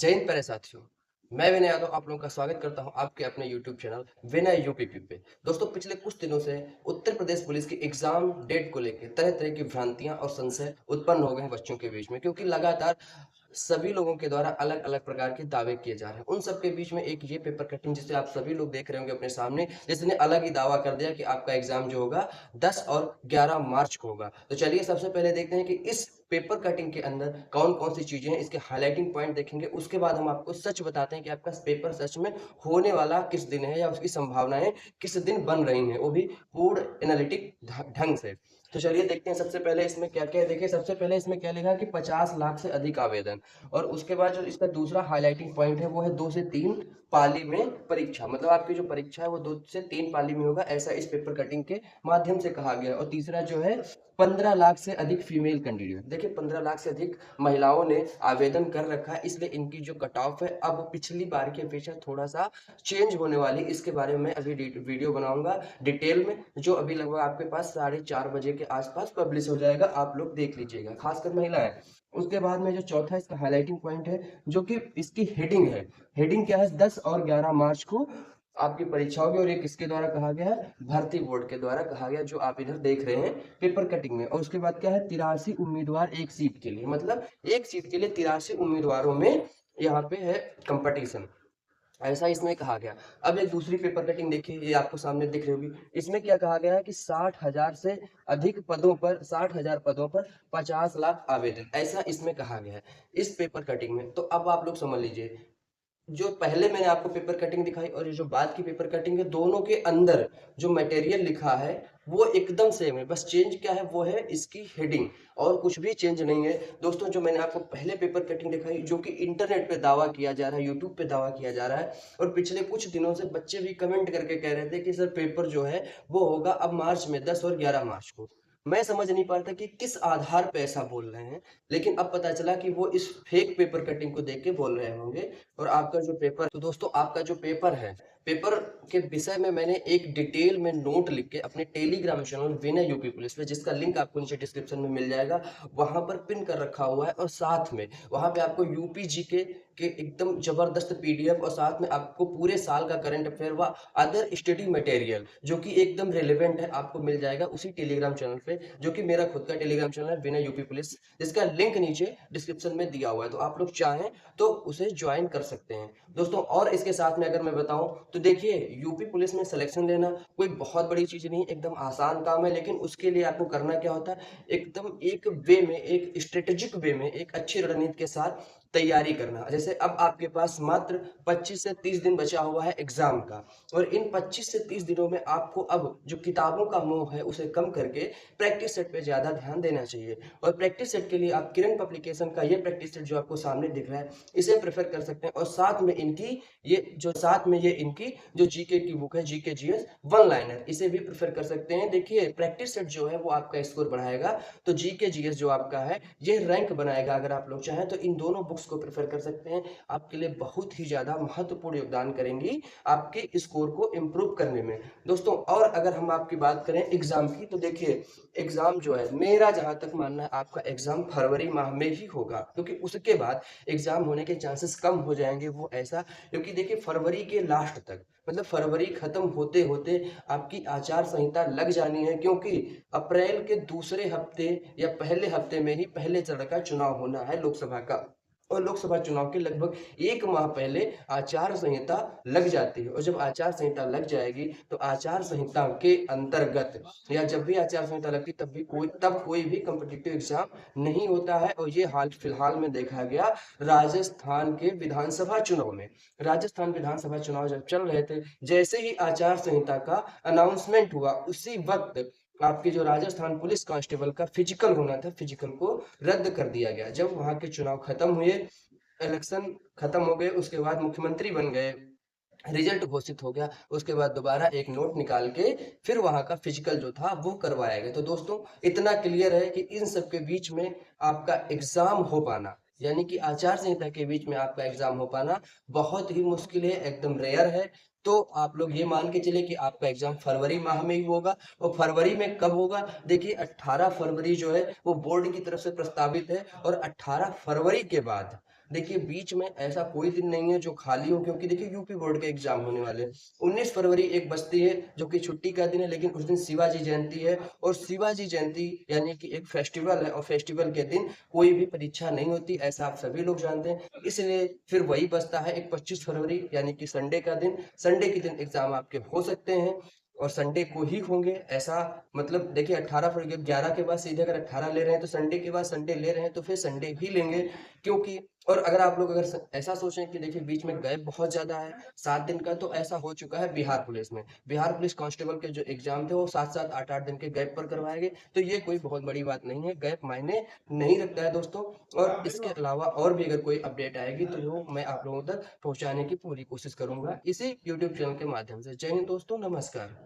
जय हिंद प्यारे साथियों। मैं विनय यादव आप लोगों का स्वागत करता हूं आपके अपने यूट्यूब चैनल विनय यूपीपी पे। दोस्तों, पिछले कुछ दिनों से उत्तर प्रदेश पुलिस की एग्जाम डेट को लेकर तरह तरह की भ्रांतियां और संशय उत्पन्न हो गए हैं बच्चों के बीच में, क्योंकि लगातार सभी लोगों के द्वारा अलग अलग प्रकार के दावे किए जा रहे हैं। उन सब के बीच में एक ये पेपर कटिंग जिसे आप सभी लोग देख रहे होंगे अपने सामने, जिसने अलग ही दावा कर दिया कि आपका एग्जाम जो होगा 10 और 11 मार्च को होगा। तो चलिए सबसे पहले देखते हैं कि इस पेपर कटिंग के अंदर कौन कौन सी चीजें हैं, इसके हाईलाइटिंग पॉइंट देखेंगे। उसके बाद हम आपको सच बताते हैं कि आपका पेपर सच में होने वाला किस दिन है या उसकी संभावनाएं किस दिन बन रही हैं, वो भी पूर्ण एनालिटिक ढंग से। तो चलिए देखते हैं सबसे पहले इसमें क्या क्या है। देखिए सबसे पहले इसमें क्या लिखा है कि 50 लाख से अधिक आवेदन, और उसके बाद जो इसका दूसरा हाईलाइटिंग पॉइंट है वो है 2 से 3 पाली में परीक्षा, मतलब आपकी जो परीक्षा है वो 2 से 3 पाली में होगा, ऐसा इस पेपर कटिंग के माध्यम से कहा गया है। और तीसरा जो है 15 लाख से अधिक फीमेल कैंडिडेट। देखिए 15 लाख से अधिक महिलाओं ने आवेदन कर रखा है, इसलिए इनकी जो कट ऑफ है अब पिछली बार की अपेक्षा थोड़ा सा चेंज होने वाली। इसके बारे में अभी वीडियो बनाऊंगा डिटेल में, जो अभी लगभग आपके पास 4:30 बजे के आसपास पब्लिश हो जाएगा, आप लोग देख लीजिएगा, खासकर महिलाएं। उसके बाद में जो चौथा इसका हाईलाइटिंग पॉइंट है, जो कि इसकी हेडिंग है। हेडिंग क्या है? 10 और 11 मार्च को आपकी परीक्षा होगी, और ये किसके द्वारा कहा गया है? भर्ती बोर्ड के द्वारा कहा गया, जो आप इधर देख रहे हैं पेपर कटिंग में। और उसके बाद क्या है? 83 उम्मीदवार एक सीट के लिए, मतलब एक सीट के लिए 83 उम्मीदवारों में यहाँ पे है कंपटीशन, ऐसा इसमें कहा गया। अब एक दूसरी पेपर कटिंग देखिए, ये आपको सामने दिख रही होगी। इसमें क्या कहा गया है कि 60,000 से अधिक पदों पर, 60,000 पदों पर 50 लाख आवेदन, ऐसा इसमें कहा गया है इस पेपर कटिंग में। तो अब आप लोग समझ लीजिए, जो पहले मैंने आपको पेपर कटिंग दिखाई और ये जो बाद की पेपर कटिंग है, दोनों के अंदर जो मटेरियल लिखा है वो एकदम सेम है। बस चेंज क्या है? वो है इसकी हेडिंग, और कुछ भी चेंज नहीं है। दोस्तों, जो मैंने आपको पहले पेपर कटिंग दिखाई, जो कि इंटरनेट पे दावा किया जा रहा है, यूट्यूब पे दावा किया जा रहा है, और पिछले कुछ दिनों से बच्चे भी कमेंट करके कह रहे थे कि सर पेपर जो है वो होगा अब मार्च में, 10 और 11 मार्च को। मैं समझ नहीं पाता कि किस आधार पे ऐसा बोल रहे हैं, लेकिन अब पता चला कि वो इस फेक पेपर कटिंग को देख के बोल रहे होंगे। और आपका जो पेपर, तो दोस्तों आपका जो पेपर है, पेपर के विषय में मैंने एक डिटेल में नोट लिख के अपने टेलीग्राम चैनल विनय यूपी पुलिस पे, जिसका लिंक आपको नीचे डिस्क्रिप्शन में मिल जाएगा, वहां पर पिन कर रखा हुआ है। और साथ में वहां पे आपको यूपी जीके के एकदम जबरदस्त पीडीएफ, और साथ में आपको पूरे साल का करंट अफेयर व अदर स्टडी मटेरियल जो कि एकदम रिलेवेंट है आपको मिल जाएगा उसी टेलीग्राम चैनल पे, जो कि मेरा खुद का टेलीग्राम चैनल है विनय यूपी पुलिस, जिसका लिंक नीचे डिस्क्रिप्शन में दिया हुआ है। तो आप लोग चाहें तो उसे ज्वाइन कर सकते हैं दोस्तों। और इसके साथ में अगर मैं बताऊं तो देखिए, यूपी पुलिस में सिलेक्शन लेना कोई बहुत बड़ी चीज नहीं, एकदम आसान काम है। लेकिन उसके लिए आपको करना क्या होता है? एकदम एक वे में, एक स्ट्रेटेजिक वे में, एक अच्छी रणनीति के साथ तैयारी करना। जैसे अब आपके पास मात्र 25 से 30 दिन बचा हुआ है एग्जाम का, और इन 25 से 30 दिनों में आपको अब जो किताबों का मोह है उसे कम करके प्रैक्टिस सेट पे ज्यादा ध्यान देना चाहिए। और प्रैक्टिस सेट के लिए आप किरण पब्लिकेशन का ये प्रैक्टिस सेट जो आपको सामने दिख रहा है, इसे प्रेफर कर सकते हैं। और साथ में इनकी ये इनकी जो जीके की बुक है, जीके जीएस वन लाइनर, इसे भी प्रेफर कर सकते हैं। देखिए प्रैक्टिस सेट जो है वो आपका स्कोर बढ़ाएगा, तो जीके जीएस जो आपका है ये रैंक बनाएगा। अगर आप लोग चाहें तो इन दोनों बुक्स को प्रेफर कर सकते हैं, आपके लिए बहुत ही ज्यादा महत्वपूर्ण योगदान करेंगी आपके स्कोर को इम्प्रूव करने में दोस्तों। और अगर हम आपकी बात करें एग्जाम की, तो देखिए एग्जाम जो है, मेरा जहां तक मानना है, आपका एग्जाम फरवरी माह में ही होगा, क्योंकि उसके बाद एग्जाम होने के चांसेस कम हो जाएंगे। वो ऐसा क्योंकि देखिए फरवरी के लास्ट तक, मतलब फरवरी खत्म होते होते आपकी आचार संहिता लग जानी है, क्योंकि अप्रैल के दूसरे हफ्ते या पहले हफ्ते में ही पहले चरण का चुनाव होना है लोकसभा का। और लोकसभा चुनाव के लगभग एक माह पहले आचार संहिता लग जाती है, और जब आचार संहिता लग जाएगी तो आचार संहिता के अंतर्गत, या जब भी आचार संहिता लगती तब कोई भी कम्पिटिटिव एग्जाम नहीं होता है। और ये हाल फिलहाल में देखा गया राजस्थान के विधानसभा चुनाव में। राजस्थान विधानसभा चुनाव जब चल रहे थे, जैसे ही आचार संहिता का अनाउंसमेंट हुआ, उसी वक्त आपके जो राजस्थान पुलिस कांस्टेबल का फिजिकल होना था, फिजिकल को रद्द कर दिया गया। जब वहां के चुनाव खत्म हुए, इलेक्शन खत्म हो गए, उसके बाद मुख्यमंत्री बन गए, रिजल्ट घोषित हो गया, उसके बाद दोबारा एक नोट निकाल के फिर वहां का फिजिकल जो था वो करवाया गया। तो दोस्तों इतना क्लियर है कि इन सब के बीच में आपका एग्जाम हो पाना, यानी कि आचार संहिता के बीच में आपका एग्जाम हो पाना बहुत ही मुश्किल है, एकदम रेयर है। तो आप लोग ये मान के चले कि आपका एग्जाम फरवरी माह में ही होगा। और फरवरी में कब होगा? देखिए 18 फरवरी जो है वो बोर्ड की तरफ से प्रस्तावित है, और 18 फरवरी के बाद देखिए बीच में ऐसा कोई दिन नहीं है जो खाली हो, क्योंकि देखिए यूपी बोर्ड के एग्जाम होने वाले हैं। 19 फरवरी एक बचती है जो कि छुट्टी का दिन है, लेकिन उस दिन शिवाजी जयंती है और शिवाजी जयंती यानी कि एक फेस्टिवल है और फेस्टिवल के दिन कोई भी परीक्षा नहीं होती, ऐसा आप सभी लोग जानते हैं। इसलिए फिर वही बचता है एक 25 फरवरी यानी कि संडे का दिन। संडे के दिन एग्जाम आपके हो सकते हैं और संडे को ही होंगे, ऐसा मतलब देखिए 18 फरवरी 11 के बाद सीधे अगर 18 ले रहे हैं तो संडे के बाद संडे ले रहे हैं तो फिर संडे ही लेंगे, क्योंकि और अगर आप लोग अगर ऐसा सोचें कि देखिए बीच में गैप बहुत ज्यादा है 7 दिन का, तो ऐसा हो चुका है बिहार पुलिस में। बिहार पुलिस कांस्टेबल के जो एग्जाम थे वो 7-7 8-8 दिन के गैप पर करवाए गए, तो ये कोई बहुत बड़ी बात नहीं है, गैप मायने नहीं रखता है दोस्तों। और इसके अलावा और भी अगर कोई अपडेट आएगी तो वो मैं आप लोगों तक पहुंचाने की पूरी कोशिश करूंगा इसी यूट्यूब चैनल के माध्यम से। जय हिंद दोस्तों, नमस्कार।